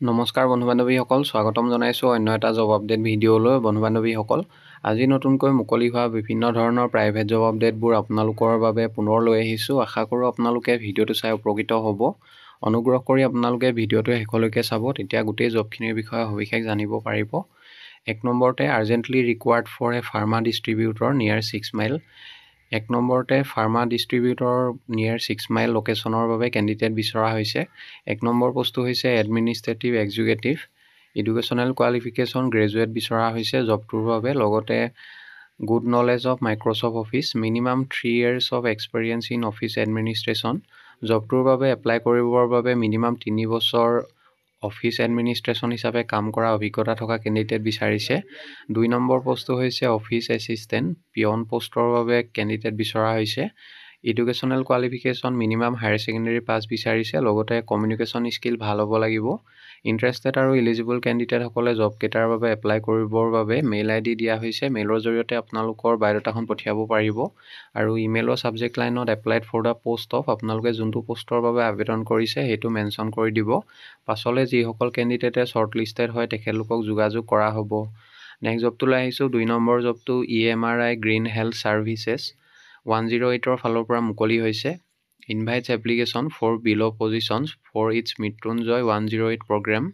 নমস্কাৰ বন্ধু বান্ধৱীসকল, স্বাগতম জনাইছোঁ অন্য এটা জব আপডেট ভিডিঅ'লৈ। বন্ধু বান্ধৱীসকল, আজি নতুনকৈ মুকলি হোৱা বিভিন্ন ধৰণৰ প্ৰাইভেট জব আপডেটবোৰ আপোনালোকৰ বাবে পুনৰ লৈ আহিছোঁ। আশা কৰোঁ আপোনালোকে ভিডিঅ'টো চাই উপকৃত হ'ব। অনুগ্ৰহ কৰি আপোনালোকে ভিডিঅ'টো শেষলৈকে চাব, তেতিয়া গোটেই জবখিনিৰ বিষয়ে সবিশেষ জানিব পাৰিব। 1 নম্বৰতে urgently required for a pharma distributor near 6 mile. 1 নম্বৰতে ফাৰ্মা ডিষ্ট্ৰিবিউটৰ নিয়াৰ 6 মাইল লোকেশ্যনৰ বাবে কেণ্ডিডেট বিচৰা হৈছে। 1 নম্বৰ পোষ্টটো হৈছে administrative executive. Educational qualification graduate বিচৰা হৈছে জবটোৰ বাবে। লগতে good knowledge of Microsoft office, minimum 3 years of experience in office administration. জবটোৰ বাবে এপ্লাই কৰিবৰ বাবে মিনিমাম 3 বছৰ অফিচ এডমিনিষ্ট্ৰেশ্যন হিচাপে কাম কৰা অভিজ্ঞতা থকা কেণ্ডিডেট বিচাৰিছে। 2 নম্বৰ পোষ্টটো হৈছে অফিচ এছিষ্টেণ্ট, পিয়ন পোষ্টৰ বাবে কেণ্ডিডেট বিচৰা হৈছে। Educational qualification minimum higher secondary pass বিচাৰিছে। লগতে কমিউনিকেশ্যন স্কিল ভাল হ'ব লাগিব। ইণ্টাৰেষ্টেড আৰু ইলিজিবল কেণ্ডিডেটসকলে জবকেইটাৰ বাবে এপ্লাই কৰিবৰ বাবে মেইল ID দিয়া হৈছে। মেইলৰ জৰিয়তে আপোনালোকৰ বায়'ডাটাখন পঠিয়াব পাৰিব আৰু ইমেইলৰ ছাবজেক্ট লাইনত applied for the post of, আপোনালোকে যোনটো পোষ্টৰ বাবে আবেদন কৰিছে সেইটো মেনশ্যন কৰি দিব। পাছলৈ যিসকল কেণ্ডিডেটে শ্বৰ্টলিষ্টেড হয় তেখেতলোকক যোগাযোগ কৰা হ'ব। নেক্সট জবটোলৈ আহিছোঁ। 2 নম্বৰ জবটো EMRI গ্ৰীণ হেল্থ ছাৰ্ভিচেছ 108ৰ ফালৰ পৰা মুকলি হৈছে। Invites application for below' positions for its Mrityunjay 108 programme.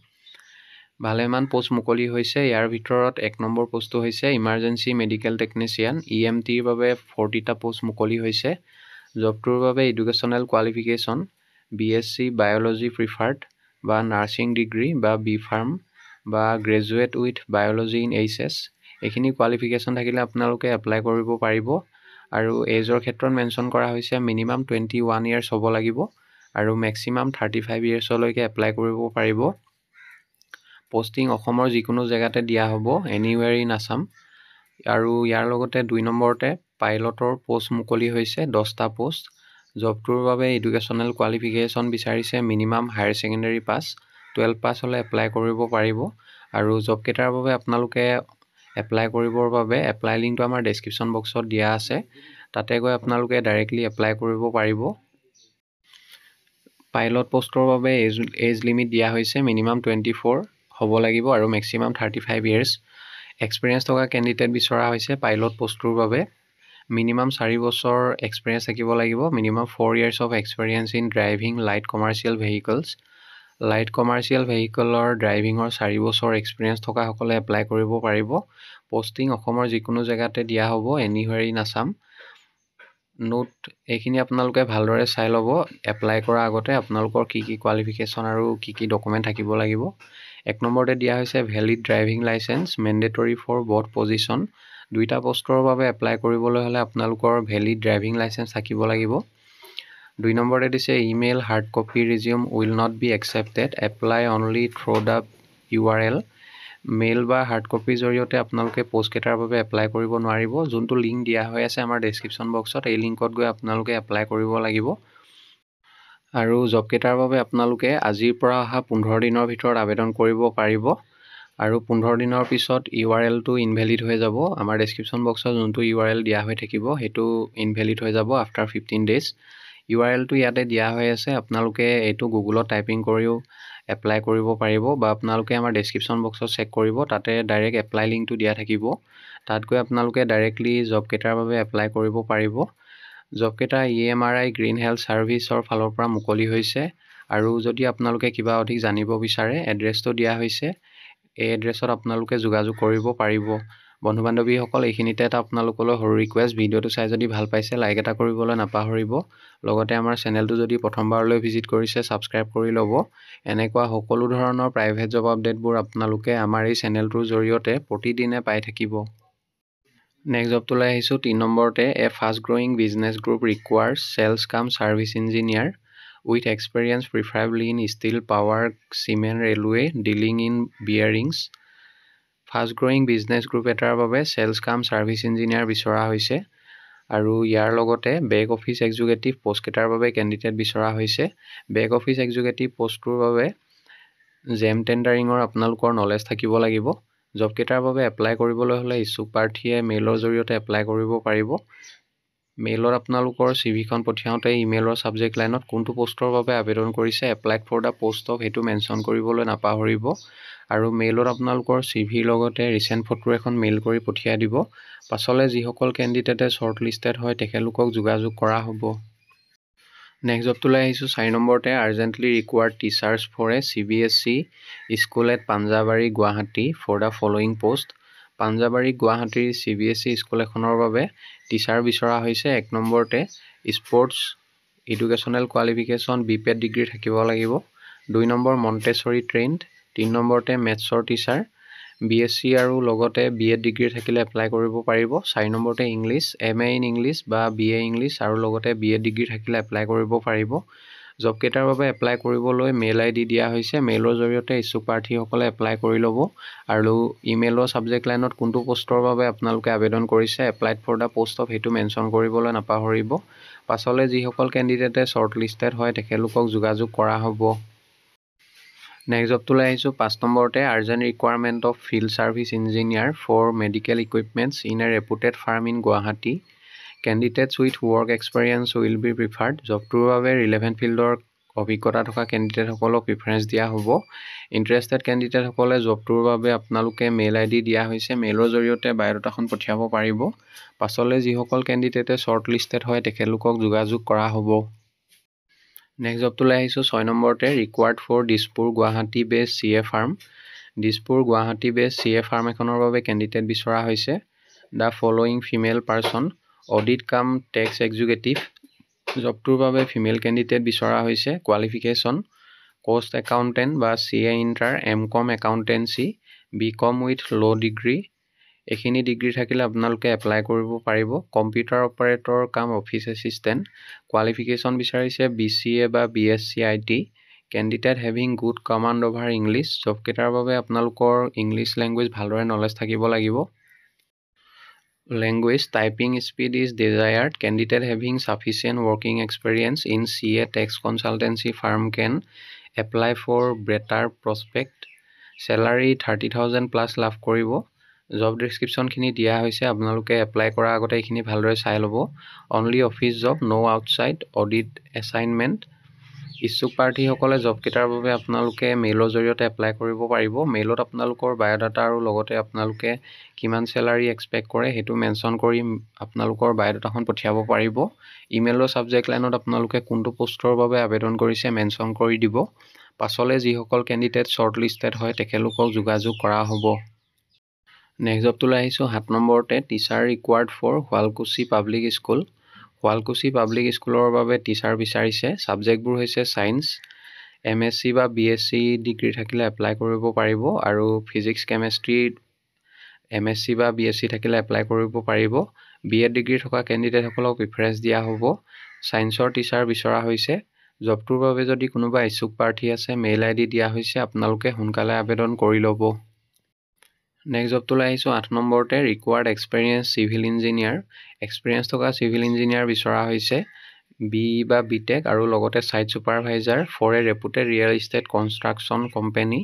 ভালেমান পোষ্ট মুকলি হৈছে। ইয়াৰ ভিতৰত 1 নম্বৰ পোষ্টটো হৈছে ইমাৰ্জেঞ্চি মেডিকেল টেকনিচিয়ান EMTৰ বাবে 40টা পোষ্ট মুকলি হৈছে। জবটোৰ বাবে educational qualification BSc biology preferred বা নাৰ্ছিং ডিগ্ৰী বা B.Pharm বা graduate with biology in HS, এইখিনি কোৱালিফিকেশ্যন থাকিলে আপোনালোকে এপ্লাই কৰিব পাৰিব। আৰু এজৰ ক্ষেত্ৰত মেনশ্যন কৰা হৈছে মিনিমাম 21 years হ'ব লাগিব আৰু মেক্সিমাম 35 yearsলৈকে এপ্লাই কৰিব পাৰিব। পষ্টিং অসমৰ যিকোনো জেগাতে দিয়া হ'ব, এনিৱেৰ ইন আছাম। আৰু ইয়াৰ লগতে 2 নম্বৰতে পাইলটৰ পোষ্ট মুকলি হৈছে 10টা পোষ্ট। জবটোৰ বাবে এডুকেশ্যনেল কোৱালিফিকেশ্যন বিচাৰিছে মিনিমাম হায়াৰ ছেকেণ্ডেৰী পাছ, 12 পাছ হ'লে এপ্লাই কৰিব পাৰিব। আৰু জবকেইটাৰ বাবে আপোনালোকে এপ্লাই কৰিবৰ বাবে এপ্লাই লিংকটো আমাৰ ডেছক্ৰিপশ্যন বক্সত দিয়া আছে, তাতে গৈ আপোনালোকে ডাইৰেক্টলি এপ্লাই কৰিব পাৰিব। পাইলট পোষ্টৰ বাবে এজ লিমিট দিয়া হৈছে মিনিমাম 24 হ'ব লাগিব আৰু মেক্সিমাম 35 years। এক্সপিৰিয়েঞ্চ থকা কেণ্ডিডেট বিচৰা হৈছে পাইলট পোষ্টটোৰ বাবে। মিনিমাম 4 বছৰ এক্সপিৰিয়েঞ্চ থাকিব লাগিব। Minimum 4 years of experience in driving light commercial vehicles. Light commercial ভেহিকলৰ ড্ৰাইভিঙৰ 4 বছৰ এক্সপিৰিয়েঞ্চ থকাসকলে এপ্লাই কৰিব পাৰিব। পষ্টিং অসমৰ যিকোনো জেগাতে দিয়া হ'ব, এনিৱেৰ ইন আছাম। নোট এইখিনি আপোনালোকে ভালদৰে চাই ল'ব। এপ্লাই কৰাৰ আগতে আপোনালোকৰ কি কোৱালিফিকেশ্যন আৰু কি ডকুমেণ্ট থাকিব লাগিব। 1 নম্বৰতে দিয়া হৈছে valid driving licence mandatory for both position. 2টা পোষ্টৰ বাবে এপ্লাই কৰিবলৈ হ'লে আপোনালোকৰ ভেলিড ড্ৰাইভিং লাইচেঞ্চ থাকিব লাগিব। 2 নম্বৰতে দিছে email hard copy resume will not be accepted, apply only through the URL। Mail বা হাৰ্ড কপিৰ জৰিয়তে আপোনালোকে পোষ্টকেইটাৰ বাবে এপ্লাই কৰিব নোৱাৰিব। যোনটো লিংক দিয়া হৈ আছে আমাৰ ডেছক্ৰিপশ্যন বক্সত, এই লিংকত গৈ আপোনালোকে এপ্লাই কৰিব লাগিব। আৰু জবকেইটাৰ বাবে আপোনালোকে আজিৰ পৰা অহা 15 দিনৰ ভিতৰত আবেদন কৰিব পাৰিব। আৰু 15 দিনৰ পিছত URLটো ইনভেলিড হৈ যাব। আমাৰ ডেছক্ৰিপশ্যন বক্সত যোনটো URL দিয়া হৈ থাকিব সেইটো ইনভেলিড হৈ যাব আফটাৰ 15 days। URLটো ইয়াতে দিয়া হৈ আছে, আপোনালোকে এইটো গুগলত টাইপিং কৰিও এপ্লাই কৰিব পাৰিব বা আপোনালোকে আমাৰ ডেছক্ৰিপশ্যন বক্সত চেক কৰিব, তাতে ডাইৰেক্ট এপ্লাই লিংকটো দিয়া থাকিব। তাত গৈ আপোনালোকে ডাইৰেক্টলি জবকেইটাৰ বাবে এপ্লাই কৰিব পাৰিব। জবকেইটা EMRI গ্ৰীণ হেল্থ ছাৰ্ভিচৰ ফালৰ পৰা মুকলি হৈছে। আৰু যদি আপোনালোকে কিবা অধিক জানিব বিচাৰে, এড্ৰেছটো দিয়া হৈছে, এই এড্ৰেছত আপোনালোকে যোগাযোগ কৰিব পাৰিব। বন্ধু বান্ধৱীসকল, এইখিনিতে এটা আপোনালোকলৈ সৰু ৰিকুৱেষ্ট, ভিডিঅ'টো চাই যদি ভাল পাইছে লাইক এটা কৰিবলৈ নাপাহৰিব। লগতে আমাৰ চেনেলটো যদি প্ৰথমবাৰলৈ ভিজিট কৰিছে ছাবস্ক্ৰাইব কৰি ল'ব। এনেকুৱা সকলো ধৰণৰ প্ৰাইভেট জব আপডেটবোৰ আপোনালোকে আমাৰ এই চেনেলটোৰ জৰিয়তে প্ৰতিদিনে পাই থাকিব। নেক্সট জবটোলৈ আহিছোঁ। 3 নম্বৰতে a fast growing business group requires sales cum service engineer with experience preferably in steel power cement railway dealing in bearings. Fast growing business group এটাৰ বাবে চেলছ কাম ছাৰ্ভিচ ইঞ্জিনিয়াৰ বিচৰা হৈছে। আৰু ইয়াৰ লগতে বেক অফিচ এক্সিকিউটিভ পোষ্টকেইটাৰ বাবে candidate বিচৰা হৈছে। Back office executive পোষ্টটোৰ বাবে জেম টেণ্ডাৰিঙৰ আপোনালোকৰ নলেজ থাকিব লাগিব। জবকেইটাৰ বাবে এপ্লাই কৰিবলৈ হ'লে ইচ্ছুক প্ৰাৰ্থীয়ে মেইলৰ জৰিয়তে এপ্লাই কৰিব পাৰিব। মেইলত আপোনালোকৰ চিভিখন পঠিয়াওঁতে ইমেইলৰ ছাবজেক্ট লাইনত কোনটো পোষ্টৰ বাবে আবেদন কৰিছে applied for the post of সেইটো মেনশ্যন কৰিবলৈ নাপাহৰিব আৰু মেইলত আপোনালোকৰ চিভিৰ লগতে ৰিচেণ্ট ফটো এখন মেইল কৰি পঠিয়াই দিব। পাছলৈ যিসকল কেণ্ডিডেটে শ্বৰ্ট লিষ্টেড হয় তেখেতলোকক যোগাযোগ কৰা হ'ব। নেক্সট জবটোলৈ আহিছোঁ 4 নম্বৰতে urgently required teachers for a CBSE school at Panjabari Guwahati for the following post. Panjabari গুৱাহাটীৰ CBSE স্কুল এখনৰ বাবে টিচাৰ বিচৰা হৈছে। 1 নম্বৰতে sports educational qualification BPED degree থাকিব লাগিব। 2 নম্বৰ মণ্টেছৰী ট্ৰেইনড। 3 নম্বৰতে মেথছৰ টিচাৰ BSc আৰু লগতে BEd ডিগ্ৰী থাকিলে এপ্লাই কৰিব পাৰিব। 4 নম্বৰতে ইংলিছ MA ইন ইংলিছ বা BA ইংলিছ আৰু লগতে BEd ডিগ্ৰী থাকিলে এপ্লাই কৰিব পাৰিব। জব কেইটাৰ বাবে এপ্লাই কৰিবলৈ মেইল ID দিয়া হৈছে। মেইলৰ জৰিয়তে ইচ্ছুক প্ৰাৰ্থীসকলে এপ্লাই কৰি ল'ব আৰু ইমেইলৰ ছাবজেক্ট লাইনত কোনটো পোষ্টৰ বাবে আপোনালোকে আবেদন কৰিছে applied for the post of সেইটো মেনশ্যন কৰিবলৈ নাপাহৰিব। পাছলৈ যিসকল কেণ্ডিডেটে শ্বৰ্ট লিষ্টেড হয় তেখেতলোকক যোগাযোগ কৰা হ'ব। নেক্সট জবটোলৈ আহিছোঁ 5 নম্বৰতে urgent requirement of field service engineer for medical equipments in a reputed firm in Guwahati. Candidates with work experience will be preferred. জবটোৰ বাবে ৰিলেভেণ্ট ফিল্ডৰ অভিজ্ঞতা থকা কেণ্ডিডেটসকলক প্ৰিফাৰেঞ্চ দিয়া হ'ব। ইণ্টাৰেষ্টেড কেণ্ডিডেটসকলে জবটোৰ বাবে আপোনালোকে মেইল ID দিয়া হৈছে। মেইলৰ জৰিয়তে বায়'ডাটাখন পঠিয়াব পাৰিব। পাছলৈ যিসকল কেণ্ডিডেটে শ্বৰ্ট লিষ্টেড হয় তেখেতলোকক যোগাযোগ কৰা হ'ব। নেক্সট জবটোলৈ আহিছোঁ 6 নম্বৰতে ৰিকুৱাৰ্ড ফৰ দিছপুৰ গুৱাহাটী বেছ CA ফাৰ্ম। দিছপুৰ গুৱাহাটী বেছ CA ফাৰ্ম এখনৰ বাবে কেণ্ডিডেট বিচৰা হৈছে। The following female person audit কাম টেক্স এক্সিকিউটিভ। জবটোৰ বাবে ফিমেল কেণ্ডিডেট বিচৰা হৈছে। কোৱালিফিকেশ্যন কষ্ট একাউণ্টেণ্ট বা CA inter MCom accountancy BCom with law' degree. এইখিনি ডিগ্ৰী থাকিলে আপোনালোকে এপ্লাই কৰিব পাৰিব। Computer operator cum office assistant. Qualification বিচাৰিছে BCA বা BSc IT। Candidate having good command over English. Job কেইটাৰ বাবে আপোনালোকৰ ইংলিছ লেংগুৱেজ ভালদৰে নলেজ থাকিব লাগিব। Language typing speed is desired. Candidate having sufficient working experience in CA tax consultancy firm can apply for better prospect. Salary 30,000 plus লাভ কৰিব। Job ডিছক্ৰিপশ্যনখিনি দিয়া হৈছে। আপোনালোকে এপ্লাই কৰাৰ আগতে এইখিনি ভালদৰে চাই ল'ব। অনলি অফিচ জব ন' আউটছাইড অডিট এছাইনমেণ্ট। ইচ্ছুক প্ৰাৰ্থীসকলে জব কেইটাৰ বাবে আপোনালোকে মেইলৰ জৰিয়তে এপ্লাই কৰিব পাৰিব। মেইলত আপোনালোকৰ বায়'ডাটা আৰু লগতে আপোনালোকে কিমান চেলাৰী এক্সপেক্ট কৰে সেইটো মেনশ্যন কৰি আপোনালোকৰ বায়'ডাটাখন পঠিয়াব পাৰিব। ইমেইলৰ ছাবজেক্ট লাইনত আপোনালোকে কোনটো পোষ্টৰ বাবে আবেদন কৰিছে মেনশ্যন কৰি দিব। পাছলৈ যিসকল কেণ্ডিডেট শ্বৰ্ট লিষ্টেড হয় তেখেতলোকক যোগাযোগ কৰা হ'ব। নেক্সট জবটোলৈ আহিছোঁ 7 নম্বৰতে teacher required for Sualkuchi public school. Sualkuchi public স্কুলৰ বাবে টিচাৰ বিচাৰিছে। ছাবজেক্টবোৰ হৈছে ছায়েন্স MSc বা BSc ডিগ্ৰী থাকিলে এপ্লাই কৰিব পাৰিব আৰু ফিজিক্স কেমেষ্ট্ৰি MSc বা BSc থাকিলে এপ্লাই কৰিব পাৰিব। BEd ডিগ্ৰী থকা কেণ্ডিডেটসকলক প্ৰিফাৰেঞ্চ দিয়া হ'ব। ছায়েন্সৰ টিচাৰ বিচৰা হৈছে। জবটোৰ বাবে যদি কোনোবা ইচ্ছুক প্ৰাৰ্থী আছে মেইল ID দিয়া হৈছে। আপোনালোকে সোনকালে আবেদন কৰি ল'ব। নেক্সট জবটোলৈ আহিছোঁ 8 নম্বৰতে required experience civil engineer. Experience থকা চিভিল ইঞ্জিনিয়াৰ বিচৰা হৈছে। BE বা BTech আৰু লগতে site supervisor for a reputed real estate construction company.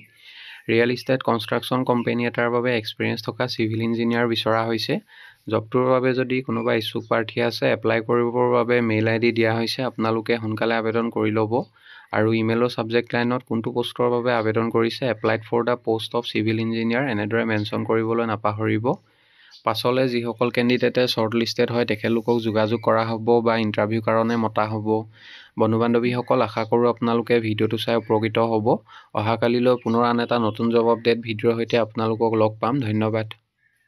Real estate construction company এটাৰ বাবে এক্সপেৰিয়েঞ্চ থকা চিভিল ইঞ্জিনিয়াৰ বিচৰা হৈছে। জবটোৰ বাবে যদি কোনোবা ইচ্ছুক প্ৰাৰ্থী আছে এপ্লাই কৰিবৰ বাবে মেইল ID দিয়া হৈছে। আপোনালোকে সোনকালে আবেদন কৰি ল'ব আৰু ইমেইলৰ ছাবজেক্ট লাইনত কোনটো পোষ্টৰ বাবে আবেদন কৰিছে applied for the post of civil engineer এনেদৰে মেনশ্যন কৰিবলৈ নাপাহৰিব। পাছলৈ যিসকল কেণ্ডিডেটে শ্বৰ্ট লিষ্টেড হয় তেখেতলোকক যোগাযোগ কৰা হ'ব বা ইণ্টাৰভিউৰ কাৰণে মতা হ'ব। বন্ধু বান্ধৱীসকল আশা কৰোঁ আপোনালোকে ভিডিঅ'টো চাই উপকৃত হ'ব। অহাকালিলৈ পুনৰ আন এটা নতুন জব আপডেট ভিডিঅ'ৰ সৈতে আপোনালোকক লগ পাম। ধন্যবাদ।